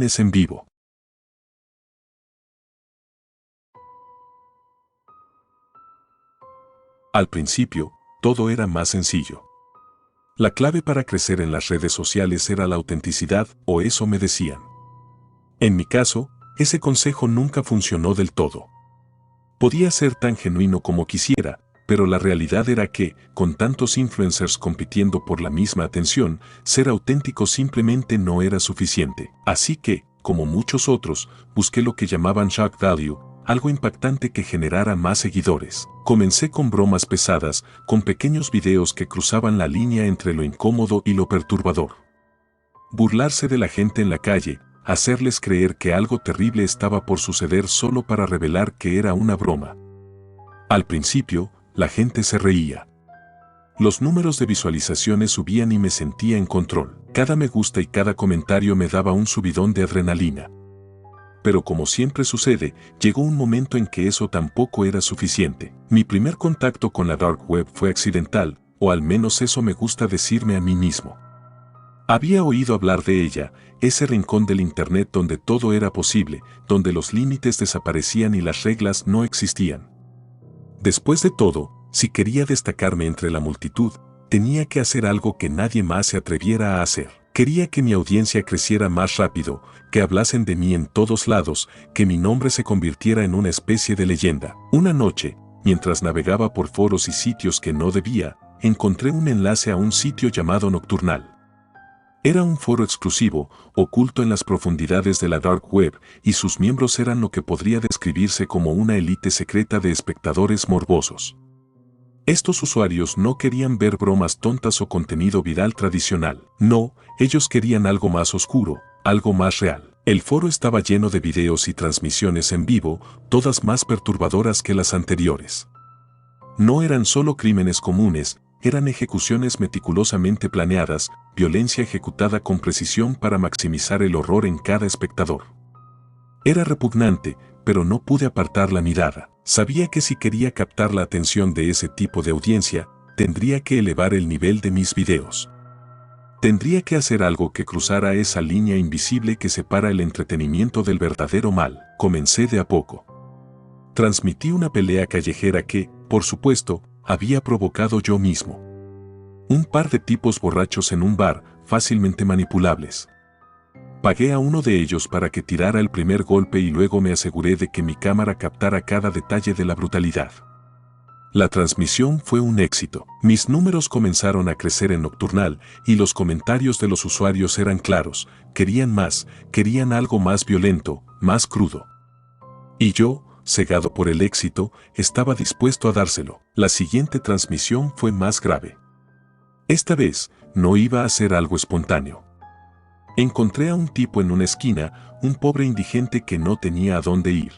crímenes en vivo. Al principio, todo era más sencillo. La clave para crecer en las redes sociales era la autenticidad, o eso me decían. En mi caso, ese consejo nunca funcionó del todo. Podía ser tan genuino como quisiera, pero la realidad era que, con tantos influencers compitiendo por la misma atención, ser auténtico simplemente no era suficiente. Así que, como muchos otros, busqué lo que llamaban shock value, algo impactante que generara más seguidores. Comencé con bromas pesadas, con pequeños videos que cruzaban la línea entre lo incómodo y lo perturbador. Burlarse de la gente en la calle, hacerles creer que algo terrible estaba por suceder solo para revelar que era una broma. Al principio, la gente se reía. Los números de visualizaciones subían y me sentía en control. Cada me gusta y cada comentario me daba un subidón de adrenalina. Pero como siempre sucede, llegó un momento en que eso tampoco era suficiente. Mi primer contacto con la dark web fue accidental, o al menos eso me gusta decirme a mí mismo. Había oído hablar de ella, ese rincón del internet donde todo era posible, donde los límites desaparecían y las reglas no existían. Después de todo, si quería destacarme entre la multitud, tenía que hacer algo que nadie más se atreviera a hacer. Quería que mi audiencia creciera más rápido, que hablasen de mí en todos lados, que mi nombre se convirtiera en una especie de leyenda. Una noche, mientras navegaba por foros y sitios que no debía, encontré un enlace a un sitio llamado Nocturnal. Era un foro exclusivo, oculto en las profundidades de la dark web, y sus miembros eran lo que podría describirse como una élite secreta de espectadores morbosos. Estos usuarios no querían ver bromas tontas o contenido viral tradicional. No, ellos querían algo más oscuro, algo más real. El foro estaba lleno de videos y transmisiones en vivo, todas más perturbadoras que las anteriores. No eran solo crímenes comunes, eran ejecuciones meticulosamente planeadas, violencia ejecutada con precisión para maximizar el horror en cada espectador. Era repugnante, pero no pude apartar la mirada. Sabía que si quería captar la atención de ese tipo de audiencia, tendría que elevar el nivel de mis videos. Tendría que hacer algo que cruzara esa línea invisible que separa el entretenimiento del verdadero mal. Comencé de a poco. Transmití una pelea callejera que, por supuesto, había provocado yo mismo. Un par de tipos borrachos en un bar, fácilmente manipulables. Pagué a uno de ellos para que tirara el primer golpe y luego me aseguré de que mi cámara captara cada detalle de la brutalidad. La transmisión fue un éxito. Mis números comenzaron a crecer en Nocturnal y los comentarios de los usuarios eran claros. Querían más, querían algo más violento, más crudo. Y yo, cegado por el éxito, estaba dispuesto a dárselo. La siguiente transmisión fue más grave. Esta vez, no iba a ser algo espontáneo. Encontré a un tipo en una esquina, un pobre indigente que no tenía a dónde ir.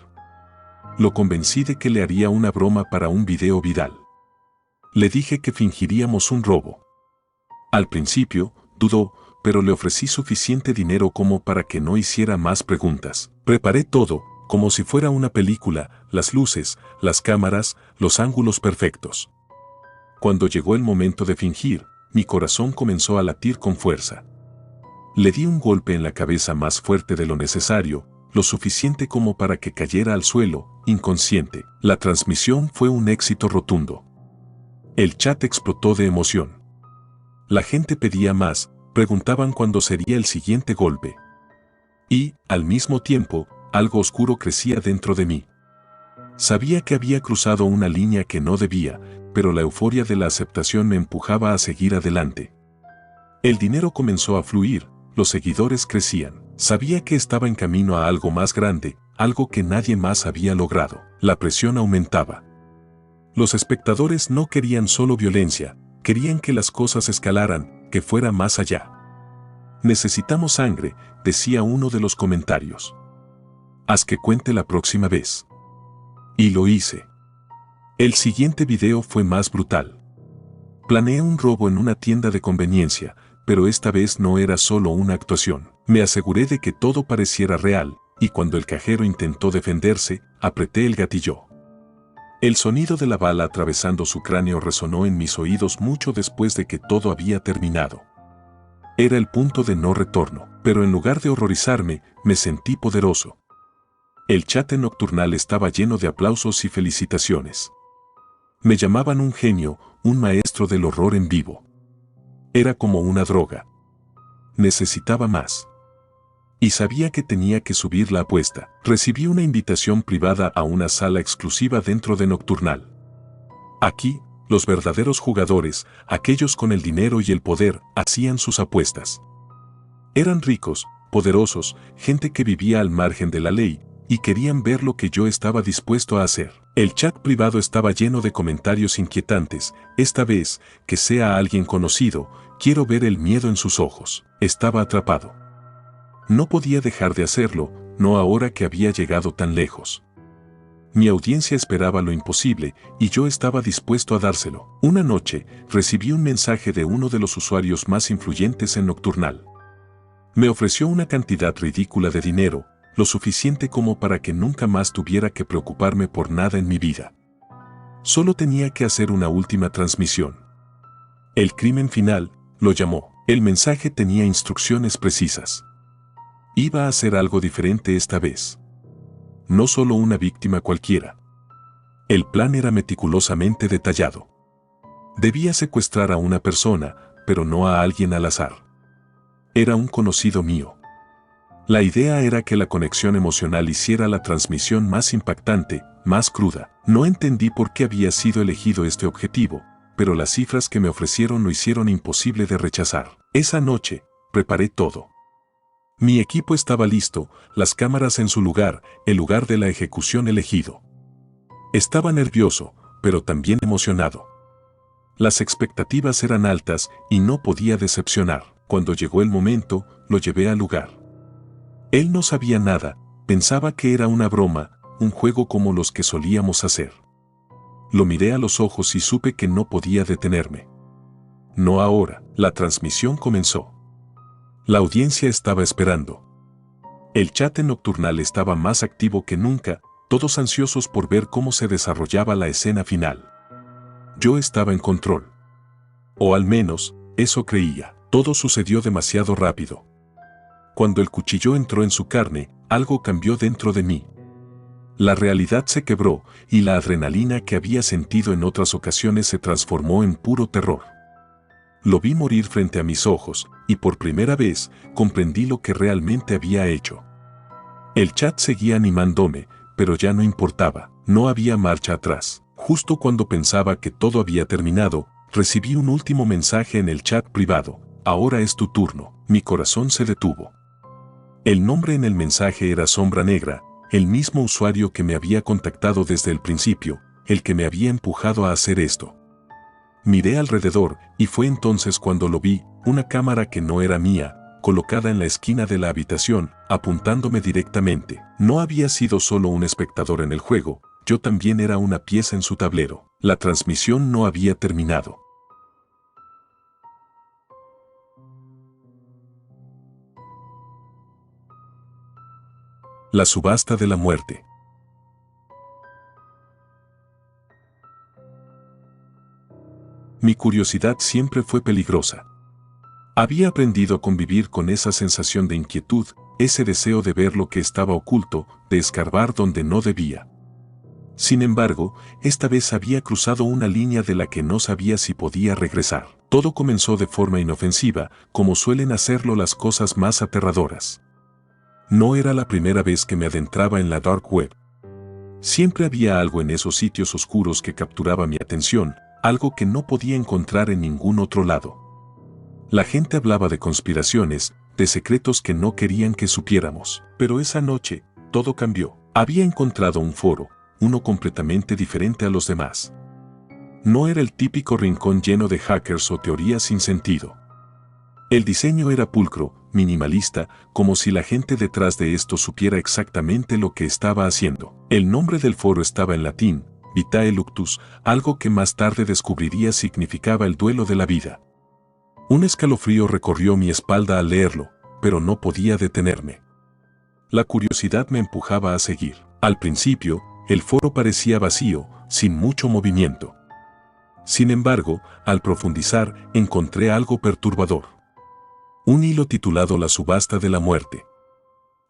Lo convencí de que le haría una broma para un video viral. Le dije que fingiríamos un robo. Al principio, dudó, pero le ofrecí suficiente dinero como para que no hiciera más preguntas. Preparé todo, como si fuera una película, las luces, las cámaras, los ángulos perfectos. Cuando llegó el momento de fingir, mi corazón comenzó a latir con fuerza. Le di un golpe en la cabeza más fuerte de lo necesario, lo suficiente como para que cayera al suelo, inconsciente. La transmisión fue un éxito rotundo. El chat explotó de emoción. La gente pedía más, preguntaban cuándo sería el siguiente golpe. Y, al mismo tiempo, algo oscuro crecía dentro de mí. Sabía que había cruzado una línea que no debía, pero la euforia de la aceptación me empujaba a seguir adelante. El dinero comenzó a fluir, los seguidores crecían. Sabía que estaba en camino a algo más grande, algo que nadie más había logrado. La presión aumentaba. Los espectadores no querían solo violencia, querían que las cosas escalaran, que fuera más allá. Necesitamos sangre, decía uno de los comentarios. Haz que cuente la próxima vez. Y lo hice. El siguiente video fue más brutal. Planeé un robo en una tienda de conveniencia, pero esta vez no era solo una actuación. Me aseguré de que todo pareciera real, y cuando el cajero intentó defenderse, apreté el gatillo. El sonido de la bala atravesando su cráneo resonó en mis oídos mucho después de que todo había terminado. Era el punto de no retorno, pero en lugar de horrorizarme, me sentí poderoso. El chat en Nocturnal estaba lleno de aplausos y felicitaciones. Me llamaban un genio, un maestro del horror en vivo. Era como una droga. Necesitaba más. Y sabía que tenía que subir la apuesta. Recibí una invitación privada a una sala exclusiva dentro de Nocturnal. Aquí, los verdaderos jugadores, aquellos con el dinero y el poder, hacían sus apuestas. Eran ricos, poderosos, gente que vivía al margen de la ley, y querían ver lo que yo estaba dispuesto a hacer. El chat privado estaba lleno de comentarios inquietantes. Esta vez, que sea alguien conocido, quiero ver el miedo en sus ojos. Estaba atrapado. No podía dejar de hacerlo, no ahora que había llegado tan lejos. Mi audiencia esperaba lo imposible, y yo estaba dispuesto a dárselo. Una noche, recibí un mensaje de uno de los usuarios más influyentes en Nocturnal. Me ofreció una cantidad ridícula de dinero, lo suficiente como para que nunca más tuviera que preocuparme por nada en mi vida. Solo tenía que hacer una última transmisión. El crimen final, lo llamó. El mensaje tenía instrucciones precisas. Iba a hacer algo diferente esta vez. No solo una víctima cualquiera. El plan era meticulosamente detallado. Debía secuestrar a una persona, pero no a alguien al azar. Era un conocido mío. La idea era que la conexión emocional hiciera la transmisión más impactante, más cruda. No entendí por qué había sido elegido este objetivo, pero las cifras que me ofrecieron lo hicieron imposible de rechazar. Esa noche, preparé todo. Mi equipo estaba listo, las cámaras en su lugar, el lugar de la ejecución elegido. Estaba nervioso, pero también emocionado. Las expectativas eran altas y no podía decepcionar. Cuando llegó el momento, lo llevé al lugar. Él no sabía nada, pensaba que era una broma, un juego como los que solíamos hacer. Lo miré a los ojos y supe que no podía detenerme. No ahora. La transmisión comenzó. La audiencia estaba esperando. El chat en Nocturnal estaba más activo que nunca, todos ansiosos por ver cómo se desarrollaba la escena final. Yo estaba en control. O al menos, eso creía. Todo sucedió demasiado rápido. Cuando el cuchillo entró en su carne, algo cambió dentro de mí. La realidad se quebró y la adrenalina que había sentido en otras ocasiones se transformó en puro terror. Lo vi morir frente a mis ojos y por primera vez comprendí lo que realmente había hecho. El chat seguía animándome, pero ya no importaba, no había marcha atrás. Justo cuando pensaba que todo había terminado, recibí un último mensaje en el chat privado. Ahora es tu turno. Mi corazón se detuvo. El nombre en el mensaje era Sombra Negra, el mismo usuario que me había contactado desde el principio, el que me había empujado a hacer esto. Miré alrededor y fue entonces cuando lo vi, una cámara que no era mía, colocada en la esquina de la habitación, apuntándome directamente. No había sido solo un espectador en el juego, yo también era una pieza en su tablero. La transmisión no había terminado. La subasta de la muerte. Mi curiosidad siempre fue peligrosa. Había aprendido a convivir con esa sensación de inquietud, ese deseo de ver lo que estaba oculto, de escarbar donde no debía. Sin embargo, esta vez había cruzado una línea de la que no sabía si podía regresar. Todo comenzó de forma inofensiva, como suelen hacerlo las cosas más aterradoras. No era la primera vez que me adentraba en la dark web. Siempre había algo en esos sitios oscuros que capturaba mi atención, algo que no podía encontrar en ningún otro lado. La gente hablaba de conspiraciones, de secretos que no querían que supiéramos. Pero esa noche, todo cambió. Había encontrado un foro, uno completamente diferente a los demás. No era el típico rincón lleno de hackers o teorías sin sentido. El diseño era pulcro, minimalista, como si la gente detrás de esto supiera exactamente lo que estaba haciendo. El nombre del foro estaba en latín, Vitae Luctus, algo que más tarde descubriría significaba el duelo de la vida. Un escalofrío recorrió mi espalda al leerlo, pero no podía detenerme. La curiosidad me empujaba a seguir. Al principio, el foro parecía vacío, sin mucho movimiento. Sin embargo, al profundizar, encontré algo perturbador. Un hilo titulado La subasta de la muerte.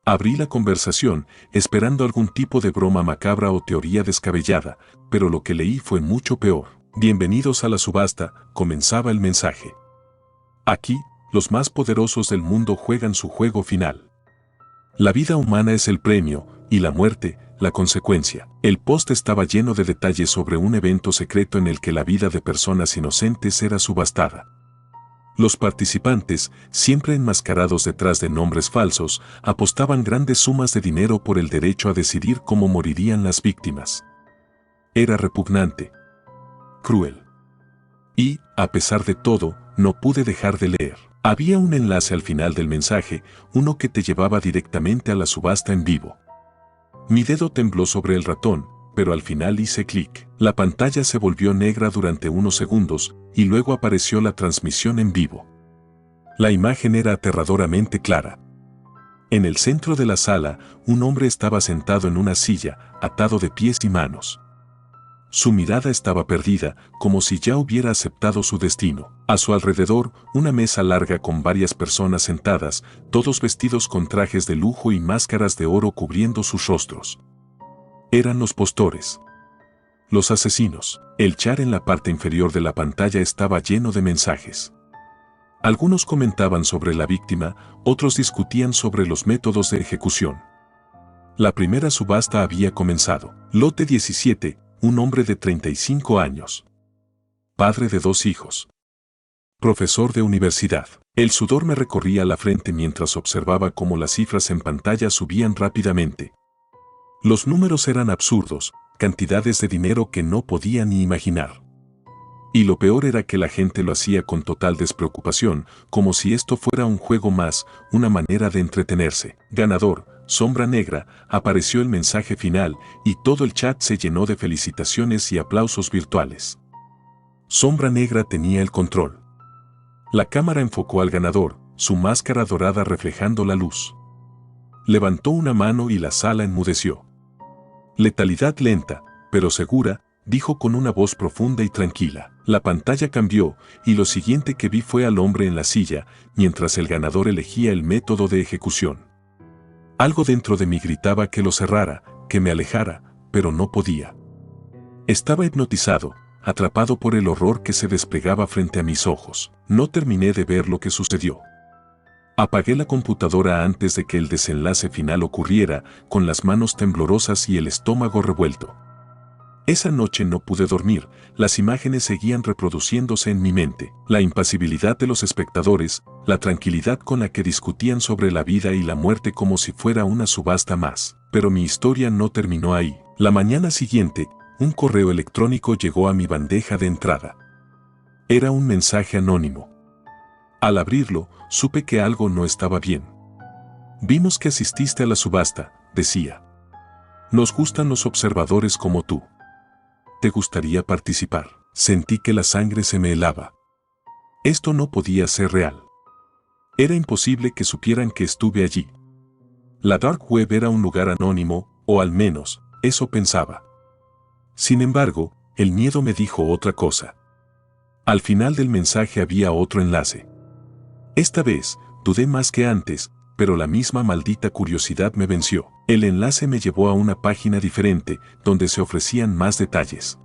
Abrí la conversación, esperando algún tipo de broma macabra o teoría descabellada, pero lo que leí fue mucho peor. Bienvenidos a la subasta, comenzaba el mensaje. Aquí, los más poderosos del mundo juegan su juego final. La vida humana es el premio, y la muerte, la consecuencia. El post estaba lleno de detalles sobre un evento secreto en el que la vida de personas inocentes era subastada. Los participantes, siempre enmascarados detrás de nombres falsos, apostaban grandes sumas de dinero por el derecho a decidir cómo morirían las víctimas. Era repugnante, cruel. Y, a pesar de todo, no pude dejar de leer. Había un enlace al final del mensaje, uno que te llevaba directamente a la subasta en vivo. Mi dedo tembló sobre el ratón, pero al final hice clic. La pantalla se volvió negra durante unos segundos, y luego apareció la transmisión en vivo. La imagen era aterradoramente clara. En el centro de la sala, un hombre estaba sentado en una silla, atado de pies y manos. Su mirada estaba perdida, como si ya hubiera aceptado su destino. A su alrededor, una mesa larga con varias personas sentadas, todos vestidos con trajes de lujo y máscaras de oro cubriendo sus rostros. Eran los postores. Los asesinos. El chat en la parte inferior de la pantalla estaba lleno de mensajes. Algunos comentaban sobre la víctima, otros discutían sobre los métodos de ejecución. La primera subasta había comenzado. Lote 17, un hombre de 35 años. Padre de 2 hijos. Profesor de universidad. El sudor me recorría la frente mientras observaba cómo las cifras en pantalla subían rápidamente. Los números eran absurdos, cantidades de dinero que no podía ni imaginar. Y lo peor era que la gente lo hacía con total despreocupación, como si esto fuera un juego más, una manera de entretenerse. Ganador, Sombra Negra, apareció el mensaje final y todo el chat se llenó de felicitaciones y aplausos virtuales. Sombra Negra tenía el control. La cámara enfocó al ganador, su máscara dorada reflejando la luz. Levantó una mano y la sala enmudeció. Letalidad lenta, pero segura, dijo con una voz profunda y tranquila. La pantalla cambió, y lo siguiente que vi fue al hombre en la silla, mientras el ganador elegía el método de ejecución. Algo dentro de mí gritaba que lo cerrara, que me alejara, pero no podía. Estaba hipnotizado, atrapado por el horror que se desplegaba frente a mis ojos. No terminé de ver lo que sucedió. Apagué la computadora antes de que el desenlace final ocurriera, con las manos temblorosas y el estómago revuelto. Esa noche no pude dormir, las imágenes seguían reproduciéndose en mi mente. La impasibilidad de los espectadores, la tranquilidad con la que discutían sobre la vida y la muerte como si fuera una subasta más. Pero mi historia no terminó ahí. La mañana siguiente, un correo electrónico llegó a mi bandeja de entrada. Era un mensaje anónimo. Al abrirlo, supe que algo no estaba bien. Vimos que asististe a la subasta, decía. Nos gustan los observadores como tú. ¿Te gustaría participar? Sentí que la sangre se me helaba. Esto no podía ser real. Era imposible que supieran que estuve allí. La Dark Web era un lugar anónimo, o al menos, eso pensaba. Sin embargo, el miedo me dijo otra cosa. Al final del mensaje había otro enlace. Esta vez, dudé más que antes, pero la misma maldita curiosidad me venció. El enlace me llevó a una página diferente, donde se ofrecían más detalles.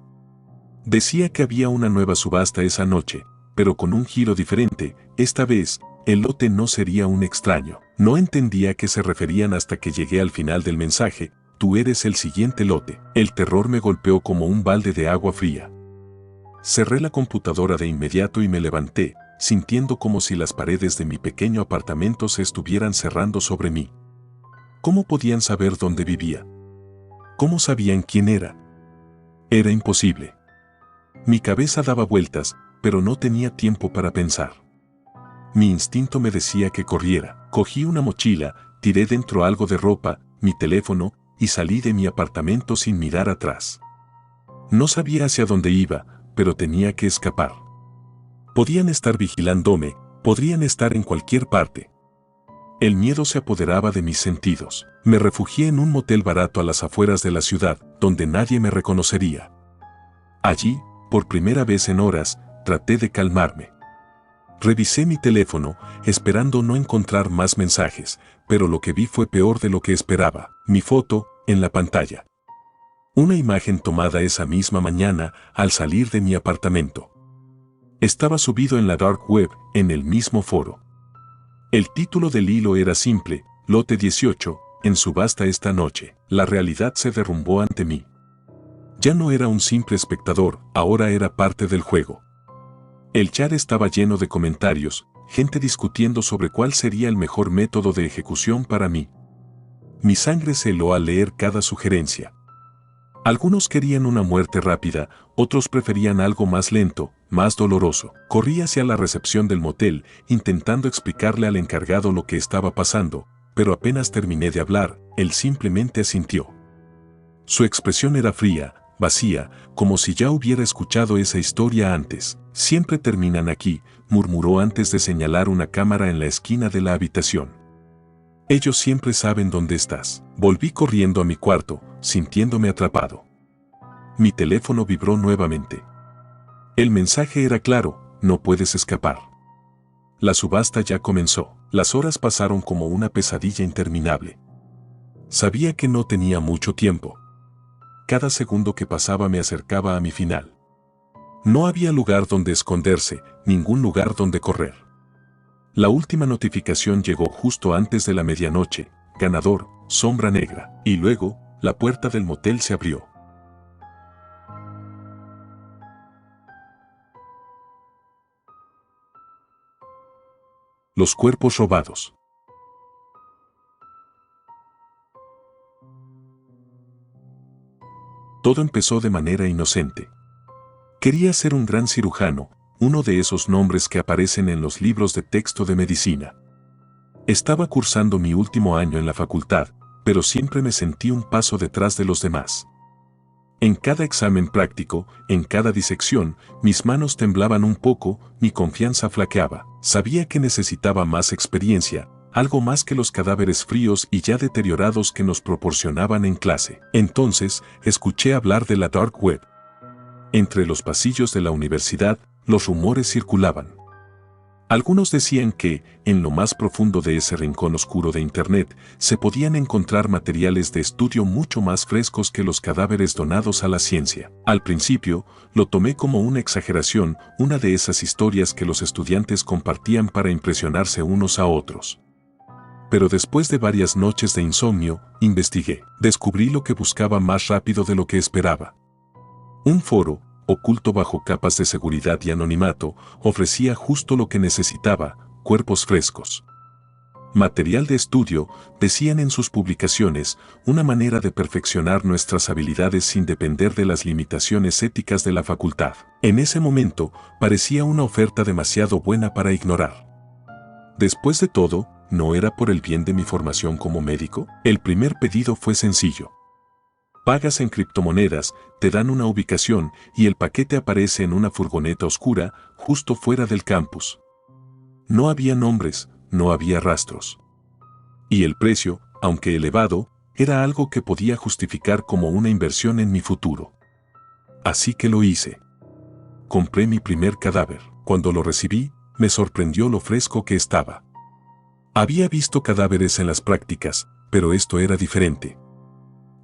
Decía que había una nueva subasta esa noche, pero con un giro diferente. Esta vez, el lote no sería un extraño. No entendía a qué se referían hasta que llegué al final del mensaje. Tú eres el siguiente lote. El terror me golpeó como un balde de agua fría. Cerré la computadora de inmediato y me levanté, sintiendo como si las paredes de mi pequeño apartamento se estuvieran cerrando sobre mí. ¿Cómo podían saber dónde vivía? ¿Cómo sabían quién era? Era imposible. Mi cabeza daba vueltas, pero no tenía tiempo para pensar. Mi instinto me decía que corriera. Cogí una mochila, tiré dentro algo de ropa, mi teléfono, y salí de mi apartamento sin mirar atrás. No sabía hacia dónde iba, pero tenía que escapar. Podían estar vigilándome, podrían estar en cualquier parte. El miedo se apoderaba de mis sentidos. Me refugié en un motel barato a las afueras de la ciudad, donde nadie me reconocería. Allí, por primera vez en horas, traté de calmarme. Revisé mi teléfono, esperando no encontrar más mensajes, pero lo que vi fue peor de lo que esperaba. Mi foto, en la pantalla. Una imagen tomada esa misma mañana al salir de mi apartamento. Estaba subido en la dark web, en el mismo foro. El título del hilo era simple: Lote 18, en subasta esta noche. La realidad se derrumbó ante mí. Ya no era un simple espectador, ahora era parte del juego. El chat estaba lleno de comentarios, gente discutiendo sobre cuál sería el mejor método de ejecución para mí. Mi sangre se heló al leer cada sugerencia. Algunos querían una muerte rápida, otros preferían algo más lento, más doloroso. Corrí hacia la recepción del motel, intentando explicarle al encargado lo que estaba pasando, pero apenas terminé de hablar, él simplemente asintió. Su expresión era fría, vacía, como si ya hubiera escuchado esa historia antes. Siempre terminan aquí, murmuró antes de señalar una cámara en la esquina de la habitación. Ellos siempre saben dónde estás. Volví corriendo a mi cuarto, sintiéndome atrapado. Mi teléfono vibró nuevamente. El mensaje era claro: no puedes escapar. La subasta ya comenzó. Las horas pasaron como una pesadilla interminable. Sabía que no tenía mucho tiempo. Cada segundo que pasaba me acercaba a mi final. No había lugar donde esconderse, ningún lugar donde correr. La última notificación llegó justo antes de la medianoche: ganador, sombra negra. Y luego, la puerta del motel se abrió. Los cuerpos robados. Todo empezó de manera inocente. Quería ser un gran cirujano, uno de esos nombres que aparecen en los libros de texto de medicina. Estaba cursando mi último año en la facultad, pero siempre me sentí un paso detrás de los demás. En cada examen práctico, en cada disección, mis manos temblaban un poco, mi confianza flaqueaba. Sabía que necesitaba más experiencia, algo más que los cadáveres fríos y ya deteriorados que nos proporcionaban en clase. Entonces, escuché hablar de la dark web. Entre los pasillos de la universidad, los rumores circulaban. Algunos decían que, en lo más profundo de ese rincón oscuro de Internet, se podían encontrar materiales de estudio mucho más frescos que los cadáveres donados a la ciencia. Al principio, lo tomé como una exageración, una de esas historias que los estudiantes compartían para impresionarse unos a otros. Pero después de varias noches de insomnio, investigué. Descubrí lo que buscaba más rápido de lo que esperaba. Un foro, oculto bajo capas de seguridad y anonimato, ofrecía justo lo que necesitaba: cuerpos frescos. Material de estudio, decían en sus publicaciones, una manera de perfeccionar nuestras habilidades sin depender de las limitaciones éticas de la facultad. En ese momento, parecía una oferta demasiado buena para ignorar. Después de todo, ¿no era por el bien de mi formación como médico? El primer pedido fue sencillo. Pagas en criptomonedas, te dan una ubicación y el paquete aparece en una furgoneta oscura, justo fuera del campus. No había nombres, no había rastros. Y el precio, aunque elevado, era algo que podía justificar como una inversión en mi futuro. Así que lo hice. Compré mi primer cadáver. Cuando lo recibí, me sorprendió lo fresco que estaba. Había visto cadáveres en las prácticas, pero esto era diferente.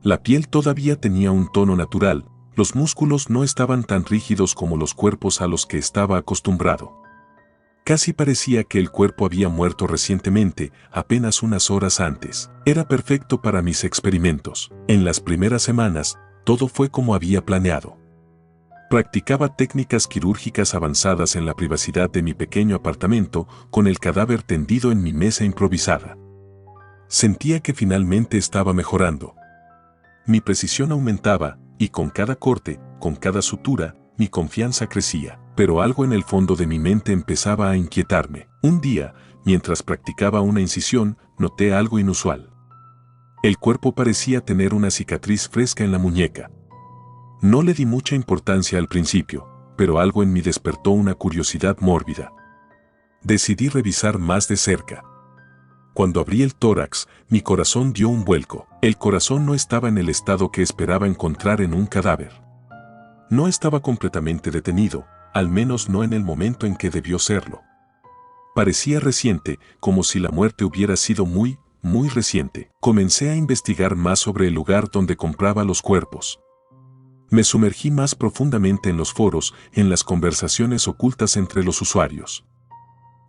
La piel todavía tenía un tono natural, los músculos no estaban tan rígidos como los cuerpos a los que estaba acostumbrado. Casi parecía que el cuerpo había muerto recientemente, apenas unas horas antes. Era perfecto para mis experimentos. En las primeras semanas, todo fue como había planeado. Practicaba técnicas quirúrgicas avanzadas en la privacidad de mi pequeño apartamento, con el cadáver tendido en mi mesa improvisada. Sentía que finalmente estaba mejorando. Mi precisión aumentaba, y con cada corte, con cada sutura, mi confianza crecía. Pero algo en el fondo de mi mente empezaba a inquietarme. Un día, mientras practicaba una incisión, noté algo inusual. El cuerpo parecía tener una cicatriz fresca en la muñeca. No le di mucha importancia al principio, pero algo en mí despertó una curiosidad mórbida. Decidí revisar más de cerca. Cuando abrí el tórax, mi corazón dio un vuelco. El corazón no estaba en el estado que esperaba encontrar en un cadáver. No estaba completamente detenido, al menos no en el momento en que debió serlo. Parecía reciente, como si la muerte hubiera sido muy, muy reciente. Comencé a investigar más sobre el lugar donde compraba los cuerpos. Me sumergí más profundamente en los foros, en las conversaciones ocultas entre los usuarios.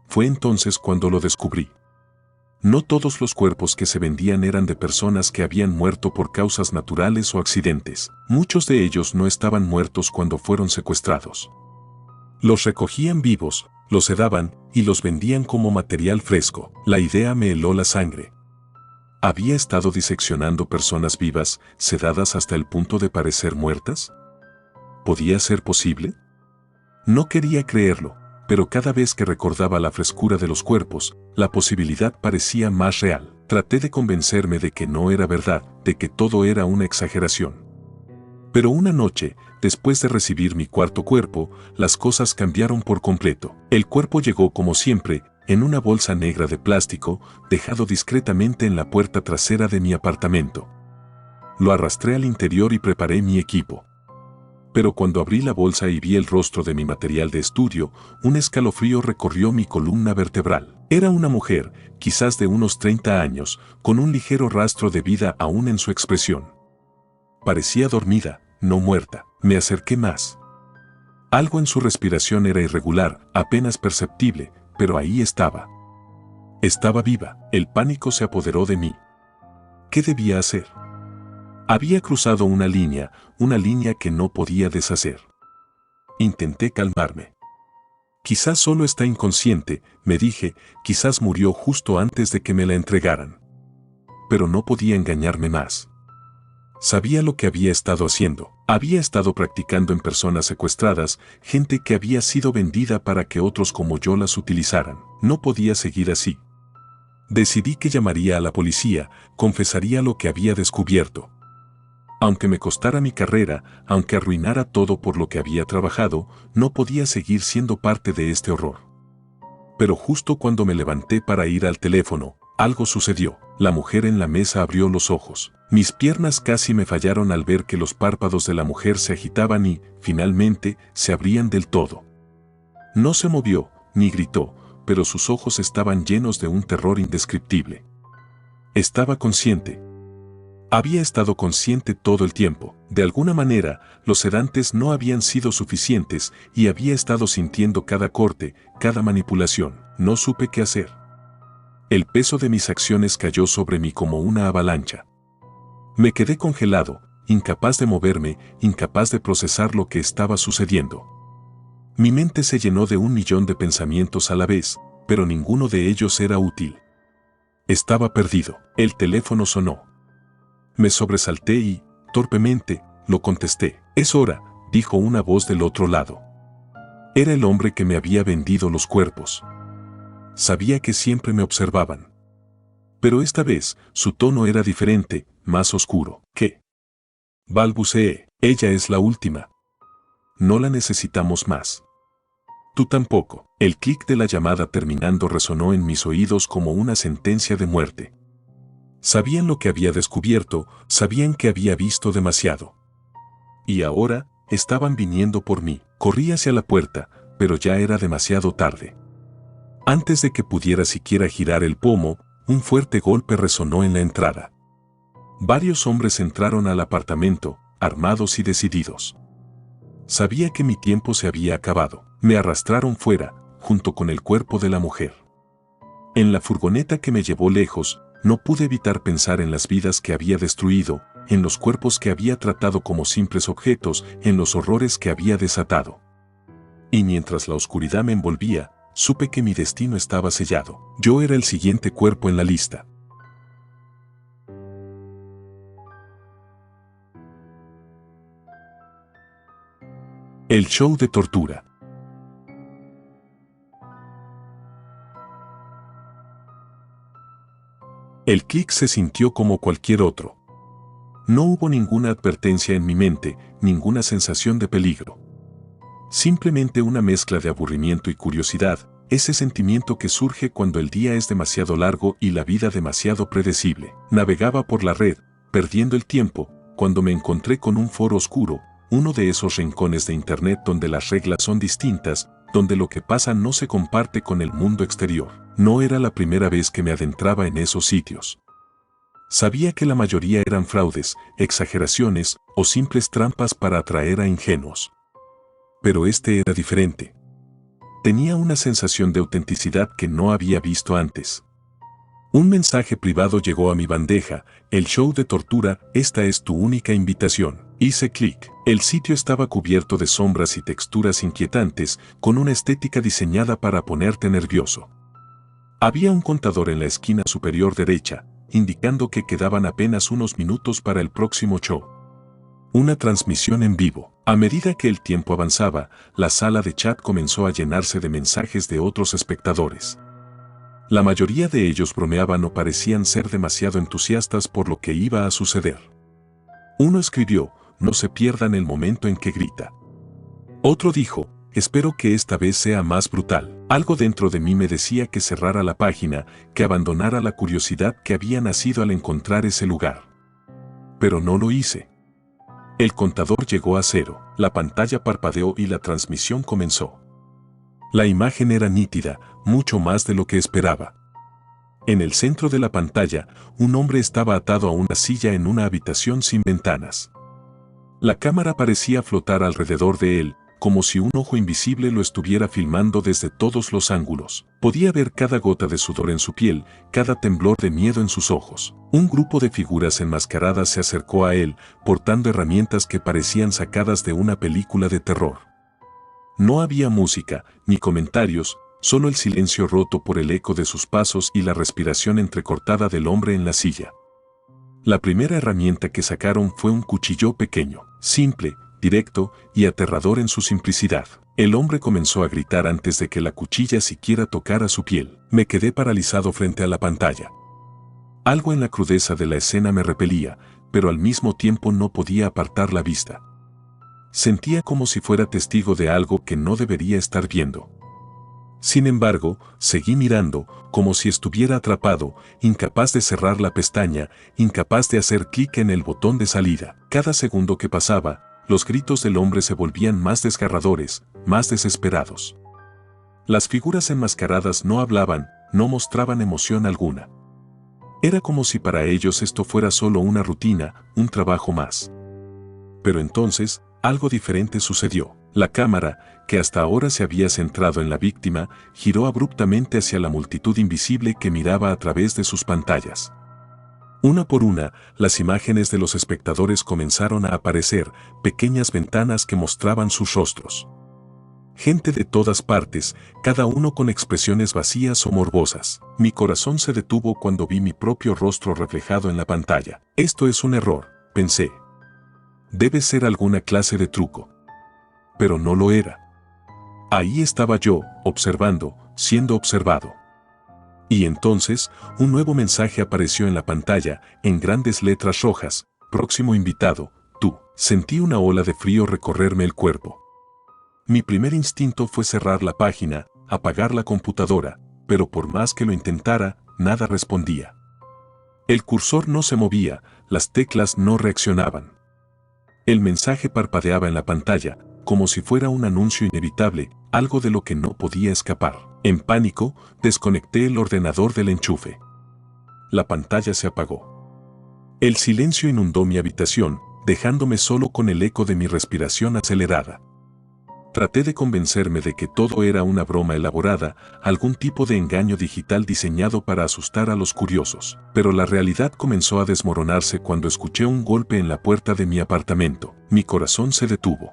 Fue entonces cuando lo descubrí. No todos los cuerpos que se vendían eran de personas que habían muerto por causas naturales o accidentes. Muchos de ellos no estaban muertos cuando fueron secuestrados. Los recogían vivos, los sedaban y los vendían como material fresco. La idea me heló la sangre. ¿Había estado diseccionando personas vivas, sedadas hasta el punto de parecer muertas? ¿Podía ser posible? No quería creerlo, pero cada vez que recordaba la frescura de los cuerpos, la posibilidad parecía más real. Traté de convencerme de que no era verdad, de que todo era una exageración. Pero una noche, después de recibir mi cuarto cuerpo, las cosas cambiaron por completo. El cuerpo llegó como siempre, en una bolsa negra de plástico, dejado discretamente en la puerta trasera de mi apartamento. Lo arrastré al interior y preparé mi equipo. Pero cuando abrí la bolsa y vi el rostro de mi material de estudio, un escalofrío recorrió mi columna vertebral. Era una mujer, quizás de unos 30 años, con un ligero rastro de vida aún en su expresión. Parecía dormida, no muerta. Me acerqué más. Algo en su respiración era irregular, apenas perceptible, pero ahí estaba. Estaba viva. El pánico se apoderó de mí. ¿Qué debía hacer? Había cruzado una línea que no podía deshacer. Intenté calmarme. Quizás solo está inconsciente, me dije, quizás murió justo antes de que me la entregaran. Pero no podía engañarme más. Sabía lo que había estado haciendo. Había estado practicando en personas secuestradas, gente que había sido vendida para que otros como yo las utilizaran. No podía seguir así. Decidí que llamaría a la policía, confesaría lo que había descubierto. Aunque me costara mi carrera, aunque arruinara todo por lo que había trabajado, no podía seguir siendo parte de este horror. Pero justo cuando me levanté para ir al teléfono, algo sucedió. La mujer en la mesa abrió los ojos. Mis piernas casi me fallaron al ver que los párpados de la mujer se agitaban y, finalmente, se abrían del todo. No se movió, ni gritó, pero sus ojos estaban llenos de un terror indescriptible. Estaba consciente. Había estado consciente todo el tiempo. De alguna manera, los sedantes no habían sido suficientes y había estado sintiendo cada corte, cada manipulación. No supe qué hacer. El peso de mis acciones cayó sobre mí como una avalancha. Me quedé congelado, incapaz de moverme, incapaz de procesar lo que estaba sucediendo. Mi mente se llenó de 1.000.000 de pensamientos a la vez, pero ninguno de ellos era útil. Estaba perdido. El teléfono sonó. Me sobresalté y, torpemente, lo contesté. «Es hora», dijo una voz del otro lado. Era el hombre que me había vendido los cuerpos. Sabía que siempre me observaban. Pero esta vez, su tono era diferente, más oscuro. «¿Qué?», balbuceé. «Ella es la última. No la necesitamos más». «Tú tampoco». El clic de la llamada terminando resonó en mis oídos como una sentencia de muerte. Sabían lo que había descubierto, sabían que había visto demasiado. Y ahora, estaban viniendo por mí. Corrí hacia la puerta, pero ya era demasiado tarde. Antes de que pudiera siquiera girar el pomo, un fuerte golpe resonó en la entrada. Varios hombres entraron al apartamento, armados y decididos. Sabía que mi tiempo se había acabado. Me arrastraron fuera, junto con el cuerpo de la mujer. En la furgoneta que me llevó lejos, no pude evitar pensar en las vidas que había destruido, en los cuerpos que había tratado como simples objetos, en los horrores que había desatado. Y mientras la oscuridad me envolvía, supe que mi destino estaba sellado. Yo era el siguiente cuerpo en la lista. El show de tortura. El clic se sintió como cualquier otro. No hubo ninguna advertencia en mi mente, ninguna sensación de peligro. Simplemente una mezcla de aburrimiento y curiosidad, ese sentimiento que surge cuando el día es demasiado largo y la vida demasiado predecible. Navegaba por la red, perdiendo el tiempo, cuando me encontré con un foro oscuro, uno de esos rincones de internet donde las reglas son distintas, donde lo que pasa no se comparte con el mundo exterior. No era la primera vez que me adentraba en esos sitios. Sabía que la mayoría eran fraudes, exageraciones o simples trampas para atraer a ingenuos. Pero este era diferente. Tenía una sensación de autenticidad que no había visto antes. Un mensaje privado llegó a mi bandeja: el show de tortura, esta es tu única invitación. Hice clic. El sitio estaba cubierto de sombras y texturas inquietantes, con una estética diseñada para ponerte nervioso. Había un contador en la esquina superior derecha, indicando que quedaban apenas unos minutos para el próximo show. Una transmisión en vivo. A medida que el tiempo avanzaba, la sala de chat comenzó a llenarse de mensajes de otros espectadores. La mayoría de ellos bromeaban o parecían ser demasiado entusiastas por lo que iba a suceder. Uno escribió: no se pierdan el momento en que grita. Otro dijo: espero que esta vez sea más brutal. Algo dentro de mí me decía que cerrara la página, que abandonara la curiosidad que había nacido al encontrar ese lugar. Pero no lo hice. El contador llegó a 0, la pantalla parpadeó y la transmisión comenzó. La imagen era nítida, mucho más de lo que esperaba. En el centro de la pantalla, un hombre estaba atado a una silla en una habitación sin ventanas. La cámara parecía flotar alrededor de él, como si un ojo invisible lo estuviera filmando desde todos los ángulos. Podía ver cada gota de sudor en su piel, cada temblor de miedo en sus ojos. Un grupo de figuras enmascaradas se acercó a él, portando herramientas que parecían sacadas de una película de terror. No había música, ni comentarios, solo el silencio roto por el eco de sus pasos y la respiración entrecortada del hombre en la silla. La primera herramienta que sacaron fue un cuchillo pequeño, simple, directo y aterrador en su simplicidad. El hombre comenzó a gritar antes de que la cuchilla siquiera tocara su piel. Me quedé paralizado frente a la pantalla. Algo en la crudeza de la escena me repelía, pero al mismo tiempo no podía apartar la vista. Sentía como si fuera testigo de algo que no debería estar viendo. Sin embargo, seguí mirando, como si estuviera atrapado, incapaz de cerrar la pestaña, incapaz de hacer clic en el botón de salida. Cada segundo que pasaba, los gritos del hombre se volvían más desgarradores, más desesperados. Las figuras enmascaradas no hablaban, no mostraban emoción alguna. Era como si para ellos esto fuera solo una rutina, un trabajo más. Pero entonces, algo diferente sucedió. La cámara, que hasta ahora se había centrado en la víctima, giró abruptamente hacia la multitud invisible que miraba a través de sus pantallas. Una por una, las imágenes de los espectadores comenzaron a aparecer, pequeñas ventanas que mostraban sus rostros. Gente de todas partes, cada uno con expresiones vacías o morbosas. Mi corazón se detuvo cuando vi mi propio rostro reflejado en la pantalla. Esto es un error, pensé. Debe ser alguna clase de truco. Pero no lo era. Ahí estaba yo, observando, siendo observado. Y entonces, un nuevo mensaje apareció en la pantalla, en grandes letras rojas: próximo invitado, tú. Sentí una ola de frío recorrerme el cuerpo. Mi primer instinto fue cerrar la página, apagar la computadora, pero por más que lo intentara, nada respondía. El cursor no se movía, las teclas no reaccionaban. El mensaje parpadeaba en la pantalla, como si fuera un anuncio inevitable, algo de lo que no podía escapar. En pánico, desconecté el ordenador del enchufe. La pantalla se apagó. El silencio inundó mi habitación, dejándome solo con el eco de mi respiración acelerada. Traté de convencerme de que todo era una broma elaborada, algún tipo de engaño digital diseñado para asustar a los curiosos. Pero la realidad comenzó a desmoronarse cuando escuché un golpe en la puerta de mi apartamento. Mi corazón se detuvo.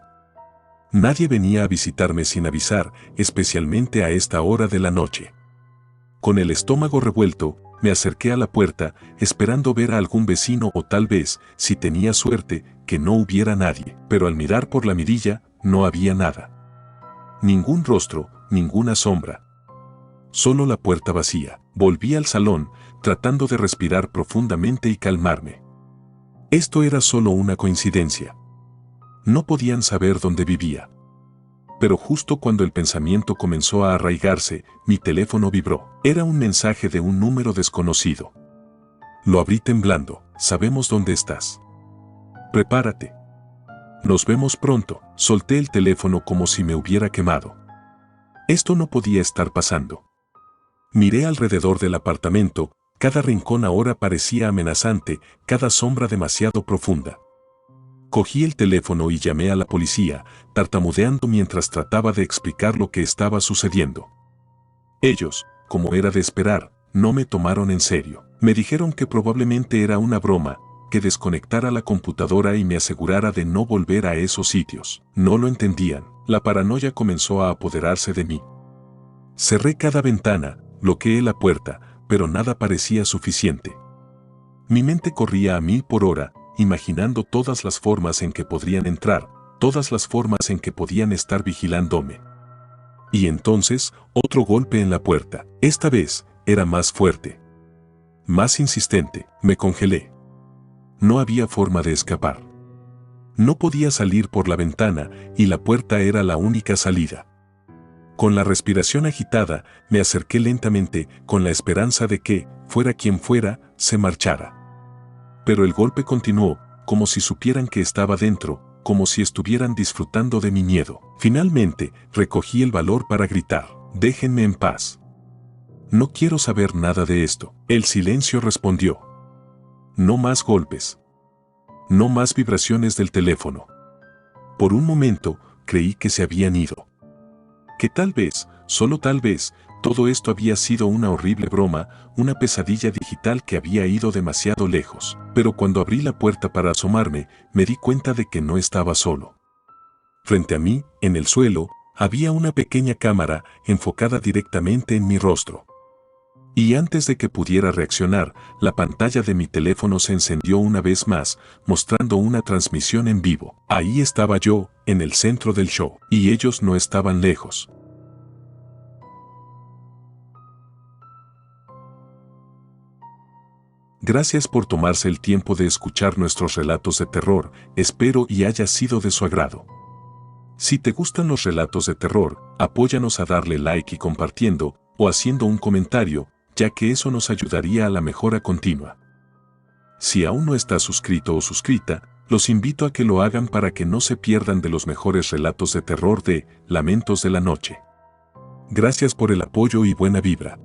Nadie venía a visitarme sin avisar, especialmente a esta hora de la noche. Con el estómago revuelto, me acerqué a la puerta, esperando ver a algún vecino o tal vez, si tenía suerte, que no hubiera nadie. Pero al mirar por la mirilla, no había nada. Ningún rostro, ninguna sombra. Solo la puerta vacía. Volví al salón, tratando de respirar profundamente y calmarme. Esto era solo una coincidencia. No podían saber dónde vivía. Pero justo cuando el pensamiento comenzó a arraigarse, mi teléfono vibró. Era un mensaje de un número desconocido. Lo abrí temblando. Sabemos dónde estás. Prepárate. Nos vemos pronto. Solté el teléfono como si me hubiera quemado. Esto no podía estar pasando. Miré alrededor del apartamento, cada rincón ahora parecía amenazante, cada sombra demasiado profunda. Cogí el teléfono y llamé a la policía, tartamudeando mientras trataba de explicar lo que estaba sucediendo. Ellos, como era de esperar, no me tomaron en serio. Me dijeron que probablemente era una broma, que desconectara la computadora y me asegurara de no volver a esos sitios. No lo entendían. La paranoia comenzó a apoderarse de mí. Cerré cada ventana, bloqueé la puerta, pero nada parecía suficiente. Mi mente corría a 1000 por hora, imaginando todas las formas en que podrían entrar, todas las formas en que podían estar vigilándome. Y entonces, otro golpe en la puerta. Esta vez, era más fuerte. Más insistente. Me congelé. No había forma de escapar. No podía salir por la ventana y la puerta era la única salida. Con la respiración agitada, me acerqué lentamente con la esperanza de que, fuera quien fuera, se marchara. Pero el golpe continuó, como si supieran que estaba dentro, como si estuvieran disfrutando de mi miedo. Finalmente, recogí el valor para gritar: «Déjenme en paz. No quiero saber nada de esto». El silencio respondió. No más golpes. No más vibraciones del teléfono. Por un momento, creí que se habían ido. Que tal vez, solo tal vez, todo esto había sido una horrible broma, una pesadilla digital que había ido demasiado lejos. Pero cuando abrí la puerta para asomarme, me di cuenta de que no estaba solo. Frente a mí, en el suelo, había una pequeña cámara enfocada directamente en mi rostro. Y antes de que pudiera reaccionar, la pantalla de mi teléfono se encendió una vez más, mostrando una transmisión en vivo. Ahí estaba yo, en el centro del show, y ellos no estaban lejos. Gracias por tomarse el tiempo de escuchar nuestros relatos de terror, espero y haya sido de su agrado. Si te gustan los relatos de terror, apóyanos a darle like y compartiendo, o haciendo un comentario, ya que eso nos ayudaría a la mejora continua. Si aún no estás suscrito o suscrita, los invito a que lo hagan para que no se pierdan de los mejores relatos de terror de Lamentos de la Noche. Gracias por el apoyo y buena vibra.